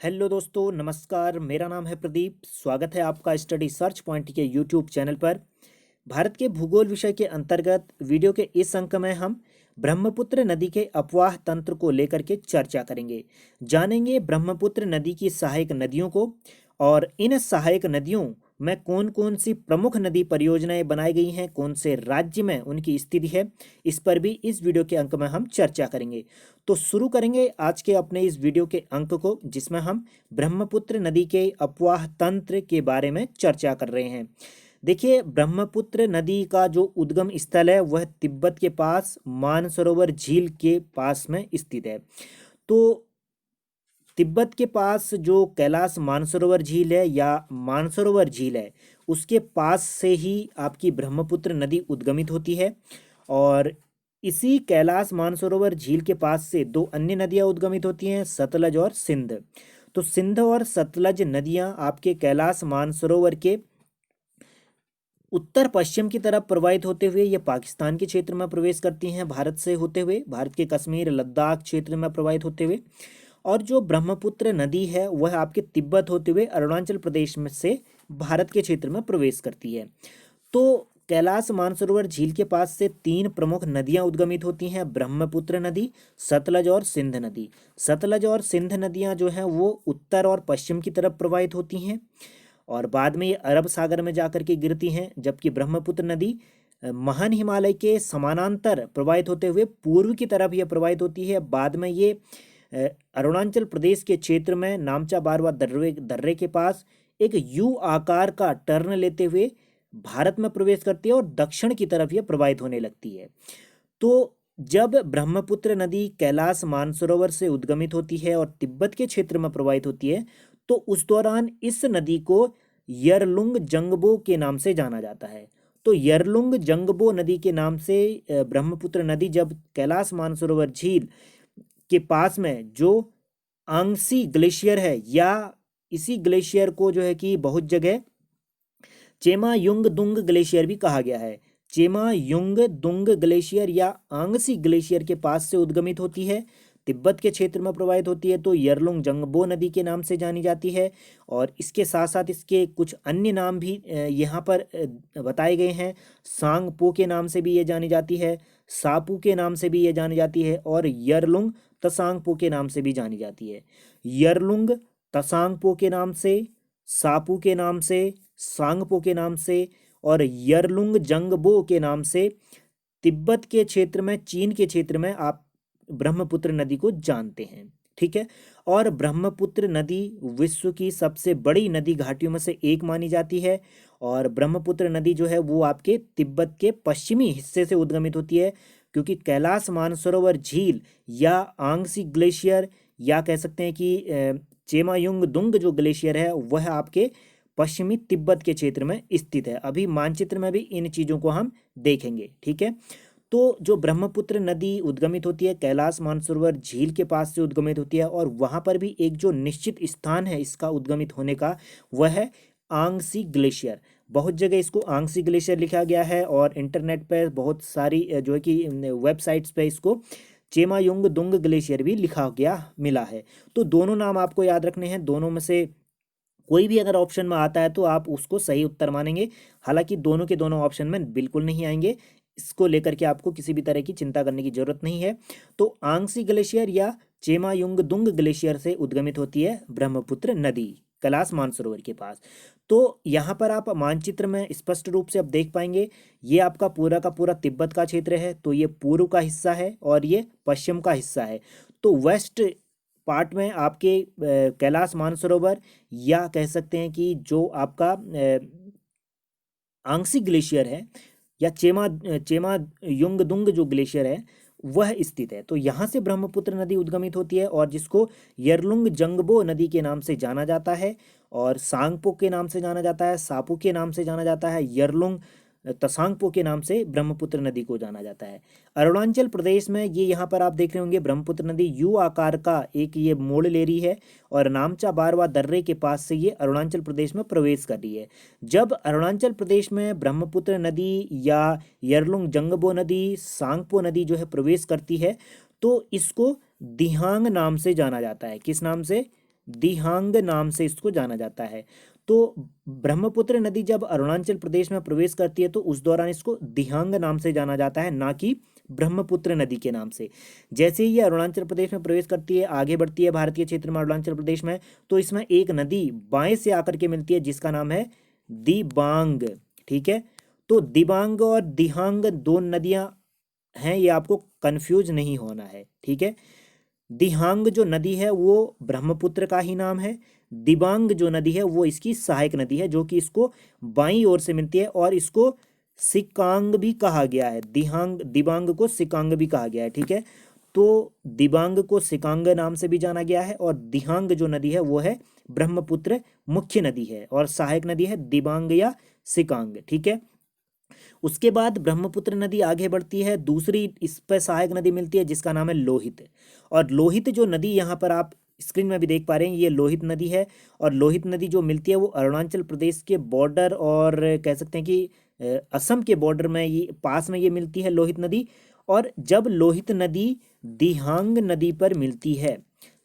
Hello दोस्तों, नमस्कार। मेरा नाम है प्रदीप। स्वागत है आपका स्टडी सर्च पॉइंट के यूट्यूब चैनल पर। भारत के भूगोल विषय के अंतर्गत वीडियो के इस अंक में हम ब्रह्मपुत्र नदी के अपवाह तंत्र को लेकर के चर्चा करेंगे। जानेंगे ब्रह्मपुत्र नदी की सहायक नदियों को और इन सहायक नदियों में कौन कौन सी प्रमुख नदी परियोजनाएं बनाई गई हैं, कौन से राज्य में उनकी स्थिति है, इस पर भी इस वीडियो के अंक में हम चर्चा करेंगे। तो शुरू करेंगे आज के अपने इस वीडियो के अंक को, जिसमें हम ब्रह्मपुत्र नदी के अपवाह तंत्र के बारे में चर्चा कर रहे हैं। देखिए, ब्रह्मपुत्र नदी का जो उद्गम स्थल है वह तिब्बत के पास मानसरोवर झील के पास में स्थित है। तो तिब्बत के पास जो कैलाश मानसरोवर झील है या मानसरोवर झील है, उसके पास से ही आपकी ब्रह्मपुत्र नदी उद्गमित होती है। और इसी कैलाश मानसरोवर झील के पास से दो अन्य नदियां उद्गमित होती हैं, सतलज और सिंध। तो सिंध और सतलज नदियां आपके कैलाश मानसरोवर के उत्तर पश्चिम की तरफ प्रवाहित होते हुए ये पाकिस्तान के क्षेत्र में प्रवेश करती हैं, भारत से होते हुए, भारत के कश्मीर लद्दाख क्षेत्र में प्रवाहित होते हुए। और जो ब्रह्मपुत्र नदी है वह आपके तिब्बत होते हुए अरुणाचल प्रदेश में से भारत के क्षेत्र में प्रवेश करती है। तो कैलाश मानसरोवर झील के पास से तीन प्रमुख नदियां उद्गमित होती हैं, ब्रह्मपुत्र नदी, सतलज और सिंध नदी। सतलज और सिंध नदियां जो हैं वो उत्तर और पश्चिम की तरफ प्रवाहित होती हैं और बाद में ये अरब सागर में जाकर के गिरती हैं, जबकि ब्रह्मपुत्र नदी महान हिमालय के समानांतर प्रवाहित होते हुए पूर्व की तरफ यह प्रवाहित होती है। बाद में ये अरुणाचल प्रदेश के क्षेत्र में नामचा बारवा दर्रे के पास एक यू आकार का टर्न लेते हुए भारत में प्रवेश करती है और दक्षिण की तरफ यह प्रवाहित होने लगती है। तो जब ब्रह्मपुत्र नदी कैलाश मानसरोवर से उद्गमित होती है और तिब्बत के क्षेत्र में प्रवाहित होती है, तो उस दौरान इस नदी को यरलुंग जंगबो के नाम से जाना जाता है। तो यरलुंग जंगबो नदी के नाम से ब्रह्मपुत्र नदी जब कैलाश मानसरोवर झील के पास में जो आंगसी ग्लेशियर है, या इसी ग्लेशियर को जो है कि बहुत जगह चेमा युंग दुंग ग्लेशियर भी कहा गया है। चेमा युंग दुंग ग्लेशियर या आंगसी ग्लेशियर के पास से उद्गमित होती है, तिब्बत के क्षेत्र में प्रवाहित होती है, तो यरलुंग जंगबो नदी के नाम से जानी जाती है। और इसके साथ साथ इसके कुछ अन्य नाम भी यहाँ पर बताए गए हैं। सांगपो के नाम से भी ये जानी जाती है, सापू के नाम से भी ये जानी जाती है और यरलुंग तसांगपो के नाम से भी जानी जाती है। यरलुंग तसांगपो के नाम से, सापू के नाम से, सांगपो के नाम से और यरलुंग जंगबो के नाम से तिब्बत के क्षेत्र में, चीन के क्षेत्र में आप ब्रह्मपुत्र नदी को जानते हैं। ठीक है। और ब्रह्मपुत्र नदी विश्व की सबसे बड़ी नदी घाटियों में से एक मानी जाती है। और ब्रह्मपुत्र नदी जो है वो आपके तिब्बत के पश्चिमी हिस्से से उद्गमित होती है, क्योंकि कैलाश मानसरोवर झील या आंगसी ग्लेशियर या कह सकते हैं कि चेमायुंग दुंग जो ग्लेशियर है वह आपके पश्चिमी तिब्बत के क्षेत्र में स्थित है। अभी मानचित्र में भी इन चीज़ों को हम देखेंगे। ठीक है। तो जो ब्रह्मपुत्र नदी उद्गमित होती है कैलाश मानसरोवर झील के पास से उद्गमित होती है, और वहाँ पर भी एक जो निश्चित स्थान है इसका उद्गमित होने का, वह है आंगसी ग्लेशियर। बहुत जगह इसको आंगसी ग्लेशियर लिखा गया है और इंटरनेट पर बहुत सारी जो है कि वेबसाइट्स पे इसको चेमायुंग दुंग ग्लेशियर भी लिखा गया मिला है। तो दोनों नाम आपको याद रखने हैं। दोनों में से कोई भी अगर ऑप्शन में आता है तो आप उसको सही उत्तर मानेंगे। हालांकि दोनों के दोनों ऑप्शन में बिल्कुल नहीं आएंगे, इसको लेकर के आपको किसी भी तरह की चिंता करने की जरूरत नहीं है। तो आंगसी ग्लेशियर या चेमायुंग दुंग ग्लेशियर से उद्गमित होती है ब्रह्मपुत्र नदी कैलाश मानसरोवर के पास। तो यहाँ पर आप मानचित्र में स्पष्ट रूप से अब देख पाएंगे, ये आपका पूरा का पूरा तिब्बत का क्षेत्र है, तो ये पूर्व का हिस्सा है और ये पश्चिम का हिस्सा है। तो वेस्ट पार्ट में आपके कैलाश मानसरोवर या कह सकते हैं कि जो आपका आंगसी ग्लेशियर है या चेमा चेमा युंगदुंग जो ग्लेशियर है वह स्थित है। तो यहाँ से ब्रह्मपुत्र नदी उद्गमित होती है और जिसको यरलुंग जंगबो नदी के नाम से जाना जाता है और सांगपो के नाम से जाना जाता है, सापू के नाम से जाना जाता है, यरलुंग तसांगपो के नाम से ब्रह्मपुत्र नदी को जाना जाता है। अरुणाचल प्रदेश में ये यहाँ पर आप देख रहे होंगे ब्रह्मपुत्र नदी यू आकार का एक ये मोड़ ले रही है और नामचा बारवा दर्रे के पास से ये अरुणाचल प्रदेश में प्रवेश कर रही है। जब अरुणाचल प्रदेश में ब्रह्मपुत्र नदी या यरलुंग जंगबो नदी, सांगपो नदी जो है प्रवेश करती है, तो इसको दिहांग नाम से जाना जाता है। किस नाम से? दिहांग नाम से इसको जाना जाता है। तो ब्रह्मपुत्र नदी जब अरुणाचल प्रदेश में प्रवेश करती है तो उस दौरान इसको दिहांग नाम से जाना जाता है, ना कि ब्रह्मपुत्र नदी के नाम से। जैसे ही ये अरुणाचल प्रदेश में प्रवेश करती है, आगे बढ़ती है भारतीय क्षेत्र में अरुणाचल प्रदेश में, तो इसमें एक नदी बाएं से आकर के मिलती है जिसका नाम है दिबांग। ठीक है, तो दिबांग और दिहांग दो नदियां हैं, ये आपको कंफ्यूज नहीं होना है। ठीक है, दिहांग जो नदी है वो ब्रह्मपुत्र का ही नाम है, दिबांग जो नदी है वो इसकी सहायक नदी है जो कि इसको बाईं ओर से मिलती है, और इसको सिकांग भी कहा गया है। दिबांग को सिकांग भी कहा गया है। ठीक है, तो दिबांग को सिकांग नाम से भी जाना गया है, और दिहांग जो नदी है वो है ब्रह्मपुत्र मुख्य नदी है, और सहायक नदी है दिबांग या सिकांग। ठीक है, उसके बाद ब्रह्मपुत्र नदी आगे बढ़ती है, दूसरी इस पर सहायक नदी मिलती है जिसका नाम है लोहित। और लोहित जो नदी यहाँ पर आप स्क्रीन में भी देख पा रहे हैं, ये लोहित नदी है। और लोहित नदी जो मिलती है वो अरुणाचल प्रदेश के बॉर्डर और कह सकते हैं कि असम के बॉर्डर में ये पास में ये मिलती है लोहित नदी। और जब लोहित नदी दिहांग नदी पर मिलती है,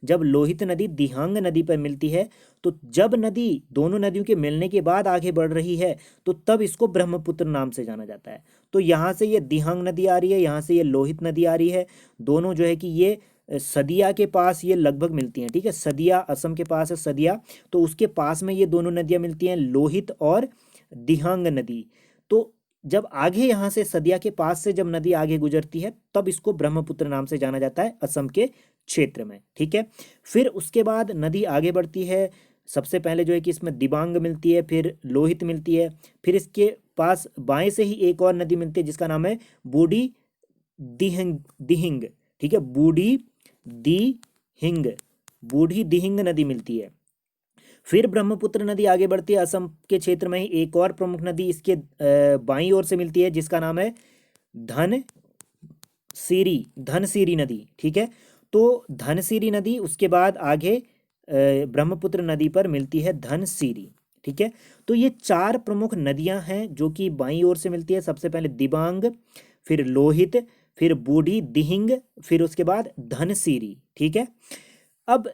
जब लोहित नदी दिहांग नदी पर मिलती है, तो जब नदी दोनों नदियों के मिलने के बाद आगे बढ़ रही है तो तब इसको ब्रह्मपुत्र नाम से जाना जाता है। तो यहाँ से ये दिहांग नदी आ रही है, यहाँ से ये लोहित नदी आ रही है, दोनों जो है कि ये सदिया के पास ये लगभग मिलती हैं। ठीक है, सदिया असम के पास है सदिया, तो उसके पास में ये दोनों नदियाँ मिलती हैं, लोहित और दिहांग नदी। तो जब आगे यहाँ से सदिया के पास से जब नदी आगे गुजरती है तब इसको ब्रह्मपुत्र नाम से जाना जाता है असम के क्षेत्र में। ठीक है, फिर उसके बाद नदी आगे बढ़ती है, सबसे पहले जो है कि इसमें दिबांग मिलती है, फिर लोहित मिलती है, फिर इसके पास बाएं से ही एक और नदी मिलती है जिसका नाम है बूढ़ी दिहिंग दिहिंग। ठीक है, दिहिंग बूढ़ी दिहिंग नदी मिलती है। फिर ब्रह्मपुत्र नदी आगे बढ़ती है, असम के क्षेत्र में ही एक और प्रमुख नदी इसके बाईं ओर से मिलती है जिसका नाम है धनसिरी नदी। ठीक है, तो धनसिरी नदी उसके बाद आगे ब्रह्मपुत्र नदी पर मिलती है धनसिरी। ठीक है, तो ये चार प्रमुख नदियां हैं जो कि बाईं ओर से मिलती है, सबसे पहले दिबांग, फिर लोहित, फिर बूढ़ी दिहिंग, फिर उसके बाद धनसिरी। ठीक है, अब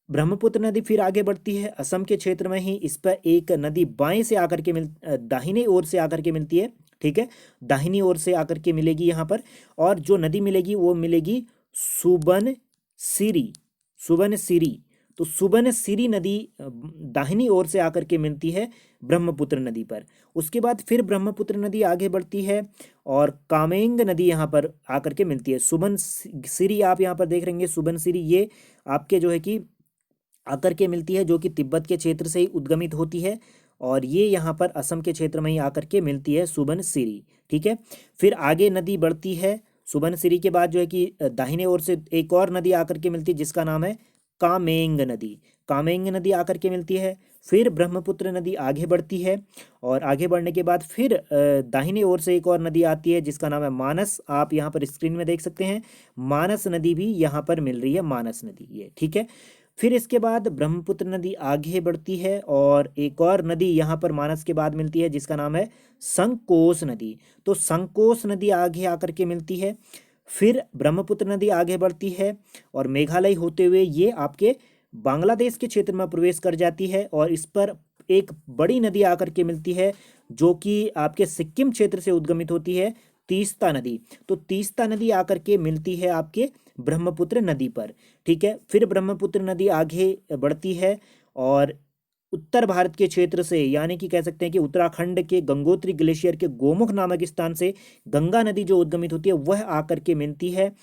ब्रह्मपुत्र नदी फिर आगे बढ़ती है असम के क्षेत्र में ही, इस पर एक नदी बाएं से आकर के दाहिने ओर से आकर के मिलती है। ठीक है, दाहिनी ओर से आकर के मिलेगी यहाँ पर, और जो नदी मिलेगी वो मिलेगी सुबनसिरी। सुबनसिरी, तो सुबनसिरी नदी दाहिनी ओर से आकर के मिलती है ब्रह्मपुत्र नदी पर। उसके बाद फिर ब्रह्मपुत्र नदी आगे बढ़ती है और कामेंग नदी यहाँ पर आकर के मिलती है। सुबनसिरी आप यहाँ पर देख रहे हैं, सुबनसिरी ये आपके जो है कि आकर के मिलती है, जो कि तिब्बत के क्षेत्र से ही उद्गमित होती है, और ये यहाँ पर असम के क्षेत्र में ही आकर के मिलती है सुबनसिरी। ठीक है, फिर आगे नदी बढ़ती है, सुबनसिरी के बाद जो है कि दाहिने ओर से एक और नदी आकर के मिलती है जिसका नाम है कामेंग नदी। कामेंग नदी आकर के मिलती है, फिर ब्रह्मपुत्र नदी आगे बढ़ती है, और आगे बढ़ने के बाद फिर दाहिने ओर से एक और नदी आती है जिसका नाम है मानस। आप यहाँ पर स्क्रीन में देख सकते हैं, मानस नदी भी यहाँ पर मिल रही है, मानस नदी ये। ठीक है, फिर इसके बाद ब्रह्मपुत्र नदी आगे बढ़ती है और एक और नदी यहाँ पर मानस के बाद मिलती है जिसका नाम है संकोस नदी। तो संकोस नदी आगे आकर के मिलती है, फिर ब्रह्मपुत्र नदी आगे बढ़ती है और मेघालय होते हुए ये आपके बांग्लादेश के क्षेत्र में प्रवेश कर जाती है, और इस पर एक बड़ी नदी आकर के मिलती है जो कि आपके सिक्किम क्षेत्र से उद्गमित होती है, तीस्ता नदी। तो तीस्ता नदी आकर के मिलती है आपके ब्रह्मपुत्र नदी पर। ठीक है, फिर ब्रह्मपुत्र नदी आगे बढ़ती है और उत्तर भारत के क्षेत्र से, यानी कि कह सकते हैं कि उत्तराखंड के गंगोत्री ग्लेशियर के गोमुख नामक स्थान से गंगा नदी जो उद्गमित होती है वह आकर के मिलती है,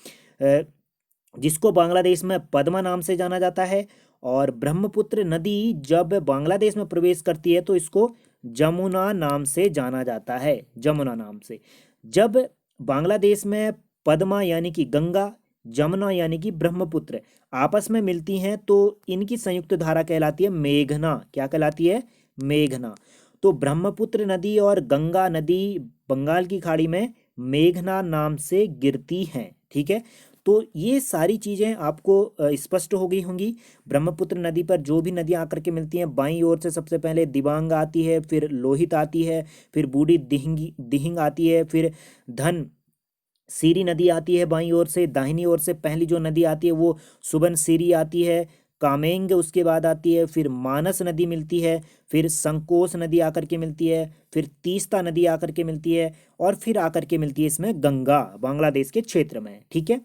जिसको बांग्लादेश में पद्मा नाम से जाना जाता है। और ब्रह्मपुत्र नदी जब बांग्लादेश में प्रवेश करती है तो इसको जमुना नाम से जाना जाता है, जमुना नाम से। जब बांग्लादेश में पद्मा यानी कि गंगा, जमुना यानी कि ब्रह्मपुत्र आपस में मिलती हैं तो इनकी संयुक्त धारा कहलाती है मेघना। क्या कहलाती है? मेघना। तो ब्रह्मपुत्र नदी और गंगा नदी बंगाल की खाड़ी में मेघना नाम से गिरती हैं। ठीक है, तो ये सारी चीज़ें आपको स्पष्ट हो गई होंगी। ब्रह्मपुत्र नदी पर जो भी नदियाँ आकर के मिलती हैं, बाईं ओर से सबसे पहले दिबांग आती है, फिर लोहित आती है, फिर बूढ़ी दिहिंग आती है, फिर धन सीरी नदी आती है बाईं ओर से। दाहिनी ओर से पहली जो नदी आती है वो सुबनसिरी आती है, कामेंग उसके बाद आती है, फिर मानस नदी मिलती है, फिर संकोस नदी आकर के मिलती है, फिर तीस्ता नदी आकर के मिलती है, और फिर आकर के मिलती है इसमें गंगा, बांग्लादेश के क्षेत्र में। ठीक है,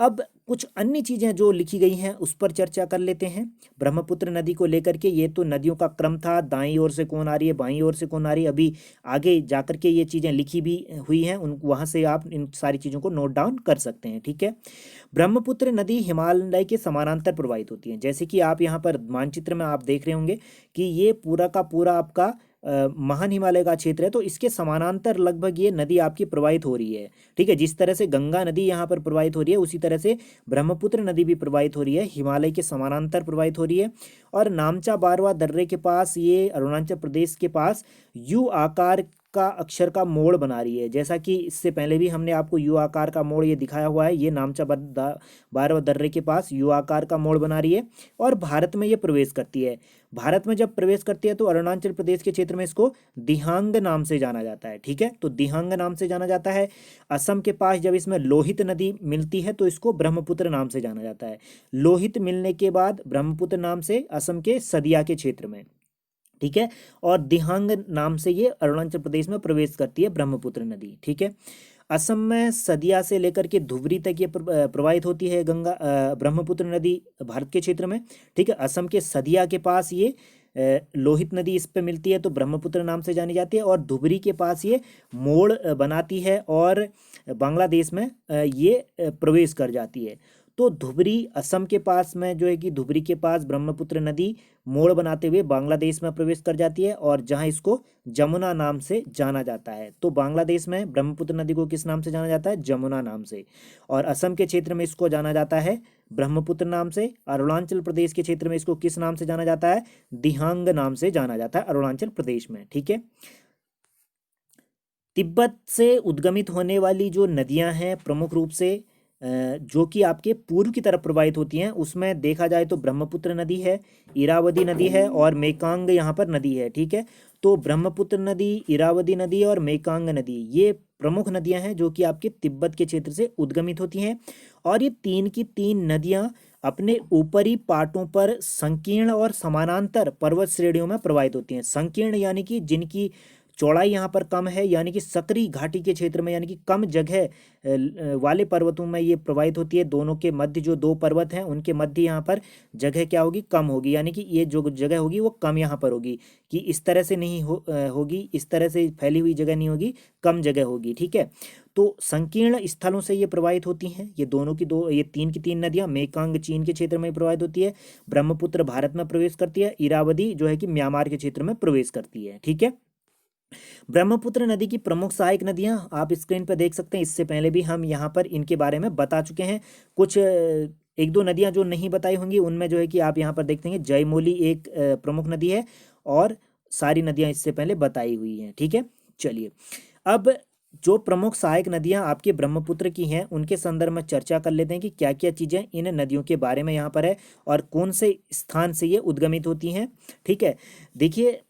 अब कुछ अन्य चीज़ें जो लिखी गई हैं उस पर चर्चा कर लेते हैं। ब्रह्मपुत्र नदी को लेकर के ये तो नदियों का क्रम था, दाईं ओर से कौन आ रही है, बाईं ओर से कौन आ रही है, अभी आगे जाकर के ये चीज़ें लिखी भी हुई हैं, उन वहाँ से आप इन सारी चीज़ों को नोट डाउन कर सकते हैं। ठीक है, ब्रह्मपुत्र नदी हिमालय के समानांतर प्रवाहित होती है। जैसे कि आप यहाँ पर मानचित्र में आप देख रहे होंगे कि ये पूरा का पूरा आपका महान हिमालय का क्षेत्र है, तो इसके समानांतर लगभग ये नदी आपकी प्रवाहित हो रही है। ठीक है, जिस तरह से गंगा नदी यहाँ पर प्रवाहित हो रही है उसी तरह से ब्रह्मपुत्र नदी भी प्रवाहित हो रही है, हिमालय के समानांतर प्रवाहित हो रही है। और नामचा बारवा दर्रे के पास, ये अरुणाचल प्रदेश के पास यू आकार का अक्षर का मोड़ बना रही है। जैसा कि इससे पहले भी हमने आपको यू आकार का मोड़ ये दिखाया हुआ है, ये नामचा बारवा दर्रे के पास यू आकार का मोड़ बना रही है और भारत में ये प्रवेश करती है। भारत में जब प्रवेश करती है तो अरुणाचल प्रदेश के क्षेत्र में इसको दिहांग नाम से जाना जाता है। ठीक है, तो दिहांग नाम से जाना जाता है। असम के पास जब इसमें लोहित नदी मिलती है तो इसको ब्रह्मपुत्र नाम से जाना जाता है। लोहित मिलने के बाद ब्रह्मपुत्र नाम से असम के सदिया के क्षेत्र में। ठीक है, और दिहांग नाम से ये अरुणाचल प्रदेश में प्रवेश करती है ब्रह्मपुत्र नदी। ठीक है, असम में सदिया से लेकर के धुबरी तक ये प्रवाहित होती है ब्रह्मपुत्र नदी भारत के क्षेत्र में। ठीक है, असम के सदिया के पास ये लोहित नदी इस पे मिलती है तो ब्रह्मपुत्र नाम से जानी जाती है, और धुबरी के पास ये मोड़ बनाती है और बांग्लादेश में ये प्रवेश कर जाती है। तो धुबरी असम के पास में जो है कि धुबरी के पास ब्रह्मपुत्र नदी मोड़ बनाते हुए बांग्लादेश में प्रवेश कर जाती है, और जहां इसको जमुना नाम से जाना जाता है। तो बांग्लादेश में ब्रह्मपुत्र नदी को किस नाम से जाना जाता है, जमुना नाम से, और असम के क्षेत्र में इसको जाना जाता है ब्रह्मपुत्र नाम से। अरुणाचल प्रदेश के क्षेत्र में इसको किस नाम से जाना जाता है, दिहांग नाम से जाना जाता है अरुणाचल प्रदेश में। ठीक है, तिब्बत से उद्गमित होने वाली जो नदियां हैं प्रमुख रूप से जो कि आपके पूर्व की तरफ प्रवाहित होती हैं, उसमें देखा जाए तो ब्रह्मपुत्र नदी है, इरावदी नदी है और मेकांग यहाँ पर नदी है। ठीक है, तो ब्रह्मपुत्र नदी, इरावदी नदी और मेकांग नदी ये प्रमुख नदियां हैं जो कि आपके तिब्बत के क्षेत्र से उद्गमित होती हैं, और ये तीन की तीन नदियां अपने ऊपरी पाटों पर संकीर्ण और समानांतर पर्वत श्रेणियों में प्रवाहित होती हैं। संकीर्ण यानी कि जिनकी चौड़ाई यहाँ पर कम है, यानी कि सकरी घाटी के क्षेत्र में, यानी कि कम जगह वाले पर्वतों में ये प्रवाहित होती है। दोनों के मध्य जो दो पर्वत हैं उनके मध्य यहाँ पर जगह क्या होगी, कम होगी, यानी कि ये जो जगह होगी वो कम यहाँ पर होगी, कि इस तरह से नहीं होगी, इस तरह से फैली हुई जगह नहीं होगी, कम जगह होगी। ठीक है, तो संकीर्ण स्थलों से ये प्रवाहित होती हैं। ये तीन की तीन नदियाँ, मेकांग चीन के क्षेत्र में प्रवाहित होती है, ब्रह्मपुत्र भारत में प्रवेश करती है, इरावदी जो है कि म्यांमार के क्षेत्र में प्रवेश करती है। ठीक है, ब्रह्मपुत्र नदी की प्रमुख सहायक नदियां आप स्क्रीन पर देख सकते हैं। इससे पहले भी हम यहाँ पर इनके बारे में बता चुके हैं। कुछ एक दो नदियां जो नहीं बताई होंगी उनमें जो है कि आप यहाँ पर देखते हैं जयमोली एक प्रमुख नदी है, और सारी नदियां इससे पहले बताई हुई हैं। ठीक है, चलिए अब जो प्रमुख सहायक नदियां आपके ब्रह्मपुत्र की हैं उनके संदर्भ में चर्चा कर लेते हैं कि क्या क्या चीज़ें इन नदियों के बारे में यहाँ पर है और कौन से स्थान से ये उद्गमित होती हैं। ठीक है, देखिए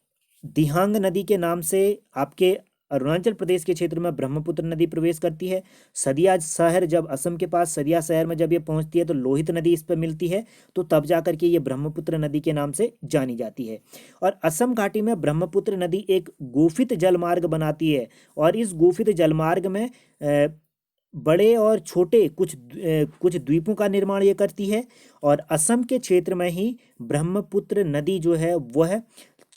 दिहांग नदी के नाम से आपके अरुणाचल प्रदेश के क्षेत्र में ब्रह्मपुत्र नदी प्रवेश करती है। सदिया शहर, जब असम के पास सदिया शहर में जब ये पहुंचती है तो लोहित नदी इस पर मिलती है, तो तब जा कर के ये ब्रह्मपुत्र नदी के नाम से जानी जाती है। और असम घाटी में ब्रह्मपुत्र नदी एक गुफित जलमार्ग बनाती है, और इस गुफित जलमार्ग में बड़े और छोटे कुछ द्वीपों का निर्माण ये करती है। और असम के क्षेत्र में ही ब्रह्मपुत्र नदी जो है वह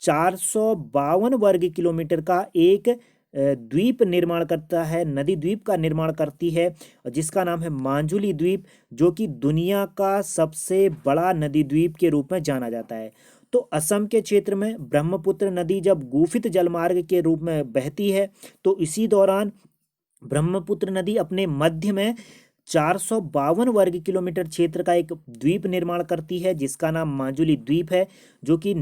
452 वर्ग किलोमीटर का एक द्वीप निर्माण करता है, नदी द्वीप का निर्माण करती है, जिसका नाम है मांजुली द्वीप, जो कि दुनिया का सबसे बड़ा नदी द्वीप के रूप में जाना जाता है। तो असम के क्षेत्र में ब्रह्मपुत्र नदी जब गुफित जलमार्ग के रूप में बहती है तो इसी दौरान ब्रह्मपुत्र नदी अपने मध्य में 452 वर्ग किलोमीटर क्षेत्र का एक द्वीप निर्माण करती है, जिसका नाम माजुली द्वीप है, जो कि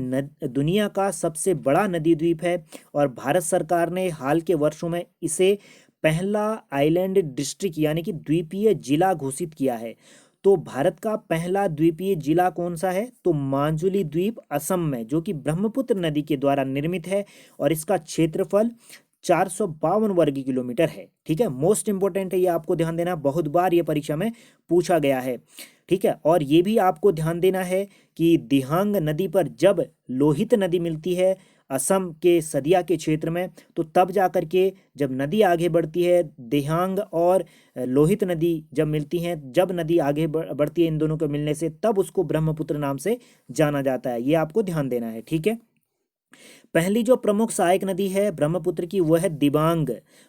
दुनिया का सबसे बड़ा नदी द्वीप है। और भारत सरकार ने हाल के वर्षों में इसे पहला आइलैंड डिस्ट्रिक्ट यानी कि द्वीपीय जिला घोषित किया है। तो भारत का पहला द्वीपीय जिला कौन सा है, तो माजुली द्वीप असम में, जो कि ब्रह्मपुत्र नदी के द्वारा निर्मित है, और इसका क्षेत्रफल 452 वर्ग किलोमीटर है। ठीक है, मोस्ट इंपॉर्टेंट है, ये आपको ध्यान देना, बहुत बार ये परीक्षा में पूछा गया है। ठीक है, और ये भी आपको ध्यान देना है कि दिहांग नदी पर जब लोहित नदी मिलती है असम के सदिया के क्षेत्र में, तो तब जा कर के जब नदी आगे बढ़ती है, दिहांग और लोहित नदी जब मिलती हैं, जब नदी आगे बढ़ती है इन दोनों के मिलने से, तब उसको ब्रह्मपुत्र नाम से जाना जाता है। ये आपको ध्यान देना है। ठीक है, पहली जो प्रमुख सहायक नदी है ब्रह्मपुत्र की वो है दिबांग।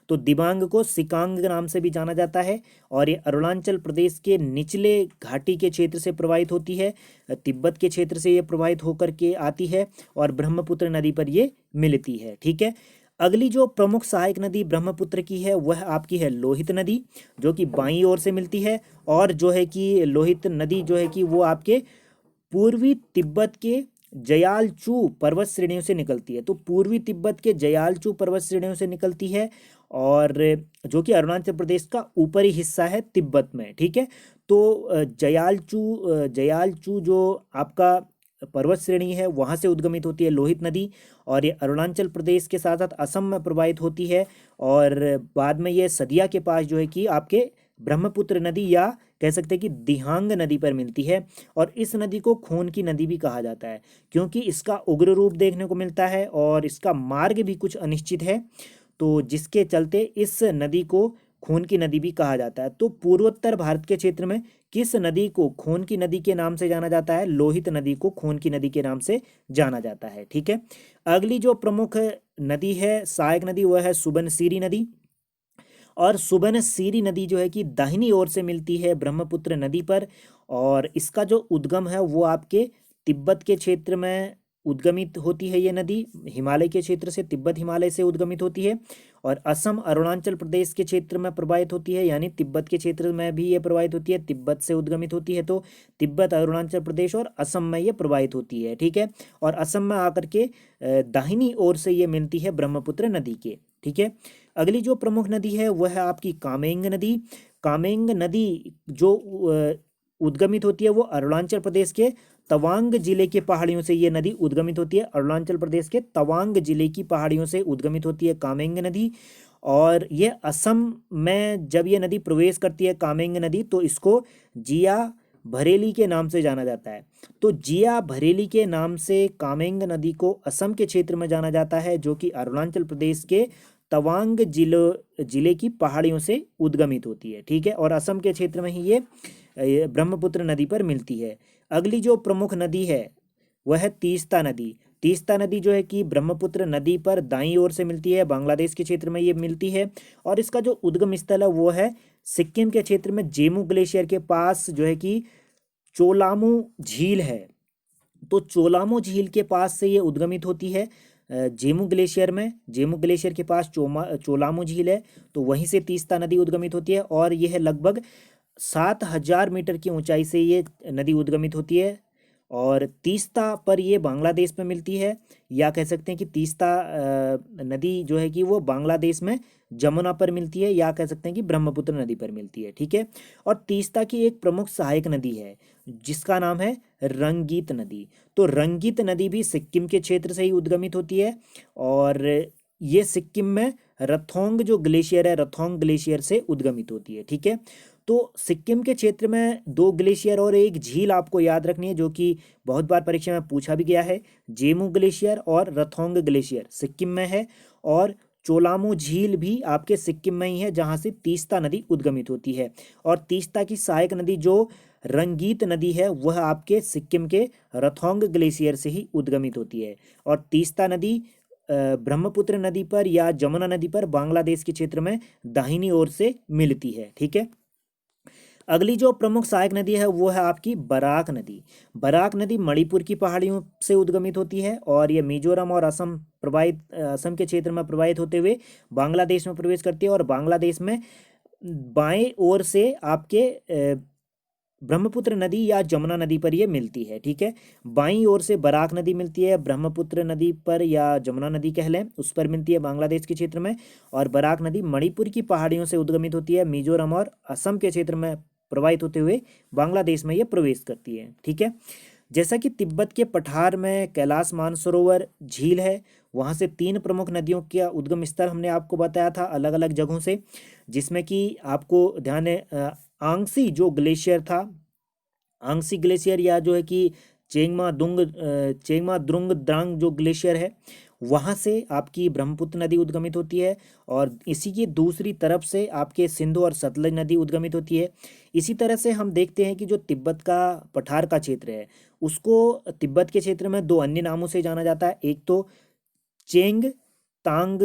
तो दिबांग को सिकांग नाम से भी जाना जाता है और ये अरुणाचल प्रदेश के निचले घाटी के क्षेत्र से प्रवाहित होती है, तिब्बत के क्षेत्र से ये प्रवाहित होकर के आती है और ब्रह्मपुत्र नदी पर ये मिलती है। ठीक है, अगली जो प्रमुख सहायक नदी ब्रह्मपुत्र की है वह आपकी है लोहित नदी, जो कि बाईं ओर से मिलती है और जो है कि लोहित नदी जो है कि वो आपके पूर्वी तिब्बत के जयालचू पर्वत श्रेणियों से निकलती है। तो पूर्वी तिब्बत के जयालचू पर्वत श्रेणियों से निकलती है और जो कि अरुणाचल प्रदेश का ऊपरी हिस्सा है तिब्बत में। ठीक है, तो जयालचू जो आपका पर्वत श्रेणी है वहाँ से उद्गमित होती है लोहित नदी और ये अरुणाचल प्रदेश के साथ साथ असम में प्रवाहित होती है और बाद में ये सदिया के पास जो है कि आपके ब्रह्मपुत्र नदी या कह सकते हैं कि दिहांग नदी पर मिलती है। और इस नदी को खून की नदी भी कहा जाता है क्योंकि इसका उग्र रूप देखने को मिलता है और इसका मार्ग भी कुछ अनिश्चित है, तो जिसके चलते इस नदी को खून की नदी भी कहा जाता है। तो पूर्वोत्तर भारत के क्षेत्र में किस नदी को खून की नदी के नाम से जाना जाता है? लोहित नदी को खून की नदी के नाम से जाना जाता है। ठीक है, अगली जो प्रमुख नदी है सहायक नदी वह है सुबनसिरी नदी और सुबनसिरी नदी जो है कि दाहिनी ओर से मिलती है ब्रह्मपुत्र नदी पर और इसका जो उद्गम है वो आपके तिब्बत के क्षेत्र में उद्गमित होती है। ये नदी हिमालय के क्षेत्र से, तिब्बत हिमालय से उद्गमित होती है और असम अरुणाचल प्रदेश के क्षेत्र में प्रवाहित होती है, यानी तिब्बत के क्षेत्र में भी ये प्रवाहित होती है, तिब्बत से उद्गमित होती है। तो तिब्बत, अरुणाचल प्रदेश और असम में ये प्रवाहित होती है। ठीक है, और असम में आकर के दाहिनी ओर से ये मिलती है ब्रह्मपुत्र नदी के। ठीक है, अगली जो प्रमुख नदी है वह है आपकी कामेंग नदी। कामेंग नदी जो उद्गमित होती है वो अरुणाचल प्रदेश के तवांग जिले के पहाड़ियों से ये नदी उद्गमित होती है। अरुणाचल प्रदेश के तवांग जिले की पहाड़ियों से उद्गमित होती है कामेंग नदी और ये असम में जब ये नदी प्रवेश करती है कामेंग नदी तो इसको जिया भरेली के नाम से जाना जाता है। तो जिया भरेली के नाम से कामेंग नदी को असम के क्षेत्र में जाना जाता है जो कि अरुणाचल प्रदेश के तवांग जिले की पहाड़ियों से उद्गमित होती है। ठीक है, और असम के क्षेत्र में ही ये ब्रह्मपुत्र नदी पर मिलती है। अगली जो प्रमुख नदी है वह है तीस्ता नदी। तीस्ता नदी जो है कि ब्रह्मपुत्र नदी पर दाईं ओर से मिलती है, बांग्लादेश के क्षेत्र में ये मिलती है और इसका जो उद्गम स्थल है वो है सिक्किम के क्षेत्र में जेमू ग्लेशियर के पास जो है कि चोलामू झील है। तो चोलामू झील के पास से ये उद्गमित होती है जेमू ग्लेशियर में, जेमू ग्लेशियर के पास चोलामू झील है, तो वहीं से तीस्ता नदी उद्गमित होती है और यह लगभग 7,000 मीटर की ऊंचाई से ये नदी उद्गमित होती है और तीस्ता पर ये बांग्लादेश में मिलती है, या कह सकते हैं कि तीस्ता नदी जो है कि वो बांग्लादेश में जमुना पर मिलती है, या कह सकते हैं कि ब्रह्मपुत्र नदी पर मिलती है। ठीक है, और तीस्ता की एक प्रमुख सहायक नदी है जिसका नाम है रंगीत नदी। तो रंगीत नदी भी सिक्किम के क्षेत्र से ही उद्गमित होती है और ये सिक्किम में रथोंग जो ग्लेशियर है, रथोंग ग्लेशियर से उद्गमित होती है। ठीक है, तो सिक्किम के क्षेत्र में 2 ग्लेशियर और एक झील आपको याद रखनी है जो कि बहुत बार परीक्षा में पूछा भी गया है। जेमू ग्लेशियर और रथोंग ग्लेशियर सिक्किम में है और चोलामू झील भी आपके सिक्किम में ही है जहाँ से तीस्ता नदी उद्गमित होती है। और तीस्ता की सहायक नदी जो रंगीत नदी है वह आपके सिक्किम के रथोंग ग्लेशियर से ही उद्गमित होती है और तीस्ता नदी ब्रह्मपुत्र नदी पर या जमुना नदी पर बांग्लादेश के क्षेत्र में दाहिनी ओर से मिलती है। ठीक है, अगली जो प्रमुख सहायक नदी है वो है आपकी बराक नदी। बराक नदी मणिपुर की पहाड़ियों से उद्गमित होती है और ये मिजोरम और असम के क्षेत्र में प्रवाहित होते हुए बांग्लादेश में प्रवेश करती है और बांग्लादेश में बाएं ओर से आपके ब्रह्मपुत्र नदी या जमुना नदी पर ये मिलती है। ठीक है, बाईं ओर से बराक नदी मिलती है, ब्रह्मपुत्र नदी पर या जमुना नदी कह लें उस पर मिलती है बांग्लादेश के क्षेत्र में, और बराक नदी मणिपुर की पहाड़ियों से उद्गमित होती है, मिजोरम और असम के क्षेत्र में प्रवाहित होते हुए बांग्लादेश में ये प्रवेश करती है। ठीक है, जैसा कि तिब्बत के पठार में कैलाश मानसरोवर झील है, वहाँ से 3 प्रमुख नदियों का उद्गम स्थल हमने आपको बताया था अलग अलग जगहों से, जिसमें कि आपको ध्यान है आंगसी जो ग्लेशियर था, आंगसी ग्लेशियर या जो है कि चेंगमा द्रुंग द्रांग जो ग्लेशियर है, वहाँ से आपकी ब्रह्मपुत्र नदी उद्गमित होती है, और इसी की दूसरी तरफ से आपके सिंधु और सतलज नदी उद्गमित होती है। इसी तरह से हम देखते हैं कि जो तिब्बत का पठार का क्षेत्र है, उसको तिब्बत के क्षेत्र में 2 अन्य नामों से जाना जाता है। एक तो चेंग तांग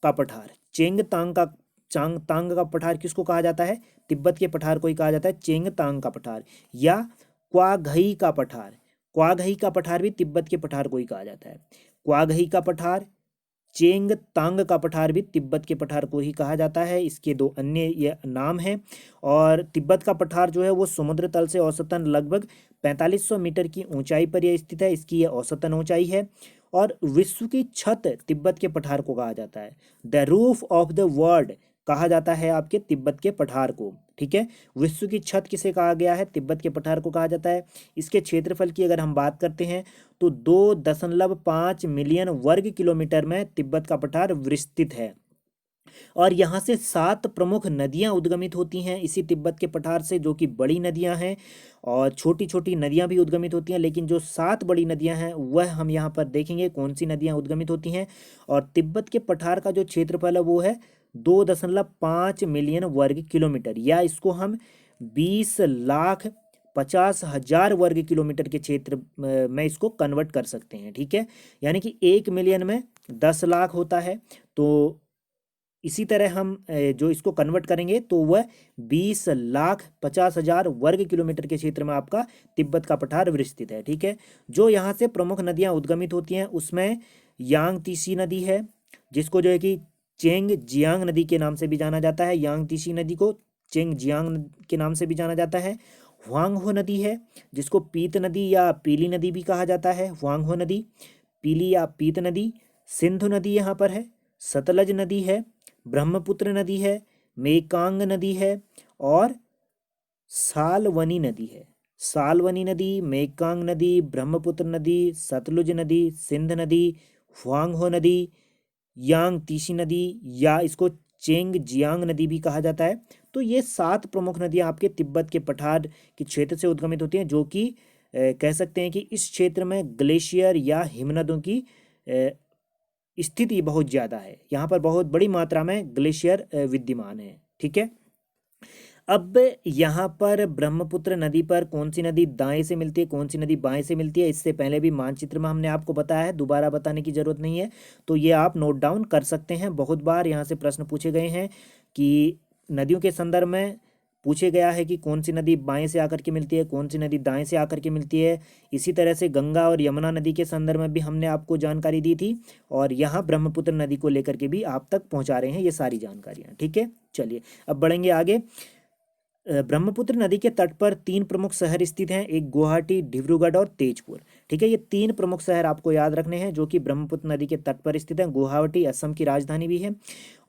का पठार, चेंग तांग का पठार किसको कहा जाता है? तिब्बत के पठार को ही कहा जाता है चेंग तांग का पठार, या क्वाघई का पठार। क्वाघई का पठार भी तिब्बत के पठार को ही कहा जाता है। क्वाघई का पठार, चेंग तांग का पठार भी तिब्बत के पठार को ही कहा जाता है। इसके 2 अन्य ये नाम हैं। और तिब्बत का पठार जो है वो समुद्र तल से औसतन लगभग 4500 मीटर की ऊंचाई पर यह स्थित है। इसकी यह औसतन ऊंचाई है, और विश्व की छत तिब्बत के पठार को कहा जाता है। The roof of the world कहा जाता है आपके तिब्बत के पठार को। ठीक है, विश्व की छत किसे कहा गया है? तिब्बत के पठार को कहा जाता है। इसके क्षेत्रफल की अगर हम बात करते हैं तो 2.5 मिलियन वर्ग किलोमीटर में तिब्बत का पठार विस्तृत है, और यहाँ से 7 प्रमुख नदियाँ उद्गमित होती हैं इसी तिब्बत के पठार से, जो कि बड़ी नदियाँ हैं, और छोटी छोटी नदियाँ भी उद्गमित होती हैं। लेकिन जो 7 बड़ी नदियाँ हैं वह हम यहाँ पर देखेंगे कौन सी नदियाँ उद्गमित होती हैं। और तिब्बत के पठार का जो क्षेत्रफल है वो है 2.5 मिलियन वर्ग किलोमीटर, या इसको हम 20,50,000 वर्ग किलोमीटर के क्षेत्र में इसको कन्वर्ट कर सकते हैं। ठीक है, यानी कि 1 मिलियन में 10 लाख होता है। तो इसी तरह हम जो इसको कन्वर्ट करेंगे तो वह 20,50,000 वर्ग किलोमीटर के क्षेत्र में आपका तिब्बत का पठार विस्तृत है। ठीक है, जो यहाँ से प्रमुख नदियाँ उद्गमित होती हैं उसमें यांग तीसी नदी है, जिसको जो है कि चेंग जियांग नदी के नाम से भी जाना जाता है। यांग तीसी नदी को चेंग जियांग के नाम से भी जाना जाता है। हुआंगहो नदी है, जिसको पीत नदी या पीली नदी भी कहा जाता है। हुआंगहो नदी, पीली या पीत नदी। सिंधु नदी यहाँ पर है, सतलज नदी है, ब्रह्मपुत्र नदी है, मेकांग नदी है, और सालवनी नदी है। सालवनी नदी, मेकांग नदी, ब्रह्मपुत्र नदी, सतलुज नदी, सिंध नदी, हुआंगहो नदी, यांग तीसी नदी, या इसको चेंग जियांग नदी भी कहा जाता है। तो ये 7 प्रमुख नदियाँ आपके तिब्बत के पठार के क्षेत्र से उद्गमित होती हैं, जो कि कह सकते हैं कि इस क्षेत्र में ग्लेशियर या हिमनदों की स्थिति बहुत ज़्यादा है। यहाँ पर बहुत बड़ी मात्रा में ग्लेशियर विद्यमान है। ठीक है, अब यहाँ पर ब्रह्मपुत्र नदी पर कौन सी नदी दाएं से मिलती है, कौन सी नदी बाएं से मिलती है, इससे पहले भी मानचित्र में हमने आपको बताया है, दोबारा बताने की ज़रूरत नहीं है। तो ये आप नोट डाउन कर सकते हैं। बहुत बार यहाँ से प्रश्न पूछे गए हैं कि नदियों के संदर्भ में पूछे गया है कि कौन सी नदी बाएं से आकर के मिलती है, कौन सी नदी दाएं से आकर के मिलती है। इसी तरह से गंगा और यमुना नदी के संदर्भ में भी हमने आपको जानकारी दी थी, और यहाँ ब्रह्मपुत्र नदी को लेकर के भी आप तक पहुँचा रहे हैं ये सारी जानकारियाँ। ठीक है, चलिए अब बढ़ेंगे आगे। ब्रह्मपुत्र नदी के तट पर 3 प्रमुख शहर स्थित हैं, एक गुवाहाटी, डिब्रूगढ़ और तेजपुर। ठीक है, ये 3 प्रमुख शहर आपको याद रखने हैं जो कि ब्रह्मपुत्र नदी के तट पर स्थित हैं। गुवाहाटी असम की राजधानी भी है,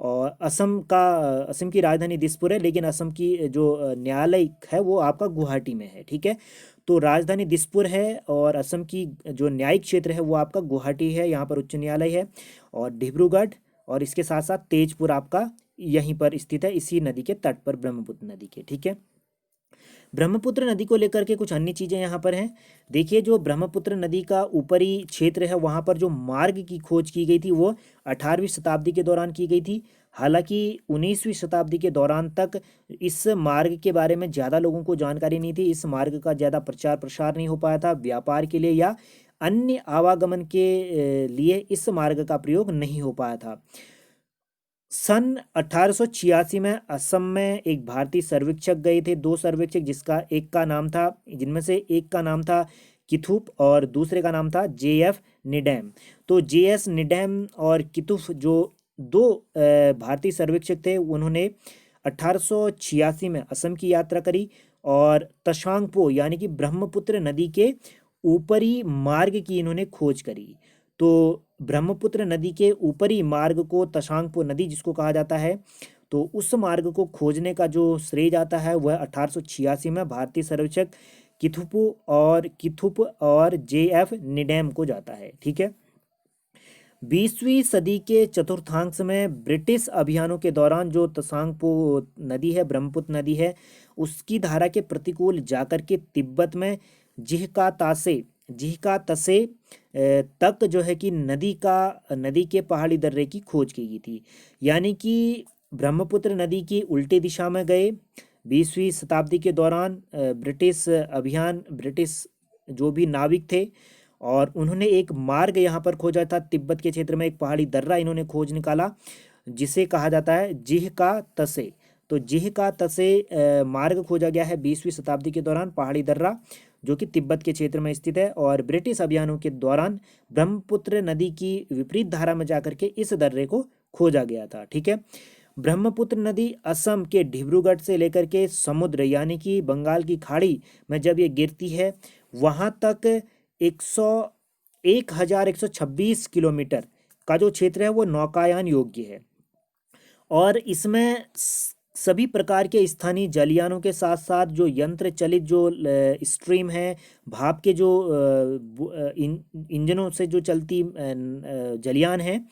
और असम की राजधानी दिसपुर है, लेकिन असम की जो न्यायालय है वो आपका गुवाहाटी में है। ठीक है, तो राजधानी दिसपुर है, और असम की जो न्यायिक क्षेत्र है वो आपका गुवाहाटी है, यहाँ पर उच्च न्यायालय है। और डिब्रूगढ़ और इसके साथ साथ तेजपुर आपका यहीं पर स्थित है, इसी नदी के तट पर, ब्रह्मपुत्र नदी के। ठीक है, ब्रह्मपुत्र नदी को लेकर के कुछ अन्य चीज़ें यहाँ पर हैं। देखिए, जो ब्रह्मपुत्र नदी का ऊपरी क्षेत्र है वहाँ पर जो मार्ग की खोज की गई थी वो 18वीं शताब्दी के दौरान की गई थी। हालांकि 19वीं शताब्दी के दौरान तक इस मार्ग के बारे में ज़्यादा लोगों को जानकारी नहीं थी। इस मार्ग का ज़्यादा प्रचार प्रसार नहीं हो पाया था। व्यापार के लिए या अन्य आवागमन के लिए इस मार्ग का प्रयोग नहीं हो पाया था। सन 1886 में असम में एक भारतीय सर्वेक्षक गए थे, 2 सर्वेक्षक, जिनमें से एक का नाम था किथुप और दूसरे का नाम था JF निडैम। तो JS निडैम और किथुप जो 2 भारतीय सर्वेक्षक थे, उन्होंने 1886 में असम की यात्रा करी और तशांगपो यानी कि ब्रह्मपुत्र नदी के ऊपरी मार्ग की इन्होंने खोज करी। तो ब्रह्मपुत्र नदी के ऊपरी मार्ग को तशांगपो नदी जिसको कहा जाता है, तो उस मार्ग को खोजने का जो श्रेय जाता है वह 1886 में भारतीय सर्वेक्षक किथुप और JF निडेम को जाता है। ठीक है। 20वीं सदी के चतुर्थांश में ब्रिटिश अभियानों के दौरान जो तसांगपो नदी है, ब्रह्मपुत्र नदी है, उसकी धारा के प्रतिकूल जाकर के तिब्बत में जिहका तसे तक जो है कि नदी के पहाड़ी दर्रे की खोज की गई थी। यानी कि ब्रह्मपुत्र नदी की उल्टी दिशा में गए 20वीं शताब्दी के दौरान ब्रिटिश जो भी नाविक थे, और उन्होंने एक मार्ग यहाँ पर खोजा था। तिब्बत के क्षेत्र में एक पहाड़ी दर्रा इन्होंने खोज निकाला जिसे कहा जाता है जिह का तसे। तो जिह का तसे मार्ग खोजा गया है 20वीं शताब्दी के दौरान, पहाड़ी दर्रा जो कि तिब्बत के क्षेत्र में स्थित है। और ब्रिटिश अभियानों के दौरान ब्रह्मपुत्र नदी की विपरीत धारा में जाकर के इस दर्रे को खोजा गया था। ठीक है। ब्रह्मपुत्र नदी असम के डिब्रूगढ़ से लेकर के समुद्र यानी कि बंगाल की खाड़ी में जब ये गिरती है, वहाँ तक 1126 किलोमीटर का जो क्षेत्र है वो नौकायान योग्य है। और इसमें सभी प्रकार के स्थानीय जलयानों के साथ साथ जो यंत्र चलित जो स्ट्रीम है, भाप के जो इंजनों से जो चलती जलयान है,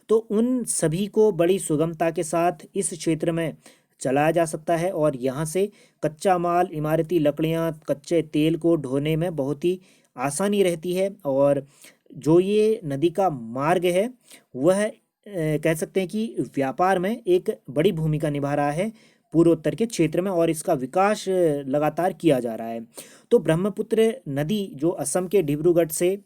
तो उन सभी को बड़ी सुगमता के साथ इस क्षेत्र में चलाया जा सकता है। और यहाँ से कच्चा माल, इमारती लकड़ियाँ, कच्चे तेल को ढोने में बहुत ही आसानी रहती है। और जो ये नदी का मार्ग है वह कह सकते हैं कि व्यापार में एक बड़ी भूमिका निभा रहा है पूर्वोत्तर के क्षेत्र में, और इसका विकास लगातार किया जा रहा है। तो ब्रह्मपुत्र नदी जो असम के डिब्रूगढ़ से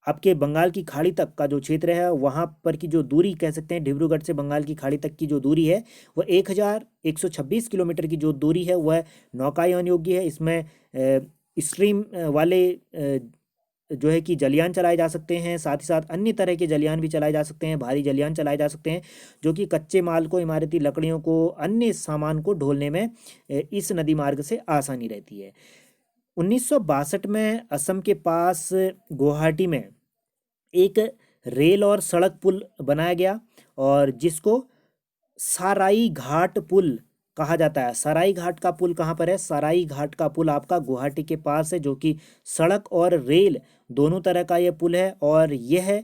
आपके बंगाल की खाड़ी तक का जो क्षेत्र है, वहाँ पर की जो दूरी कह सकते हैं, डिब्रूगढ़ से बंगाल की खाड़ी तक की जो दूरी है वह 1126 किलोमीटर की जो दूरी है वह नौकायान योग्य है। इसमें स्ट्रीम वाले जो है कि जलयान चलाए जा सकते हैं, साथ ही साथ अन्य तरह के जलयान भी चलाए जा सकते हैं, भारी जलयान चलाए जा सकते हैं, जो कि कच्चे माल को, इमारती लकड़ियों को, अन्य सामान को ढोलने में इस नदी मार्ग से आसानी रहती है। 1962 में असम के पास गुवाहाटी में एक रेल और सड़क पुल बनाया गया, और जिसको सराई घाट पुल कहा जाता है। सराई घाट का पुल कहाँ पर है? सराई घाट का पुल आपका गुवाहाटी के पास है, जो कि सड़क और रेल दोनों तरह का यह पुल है। और यह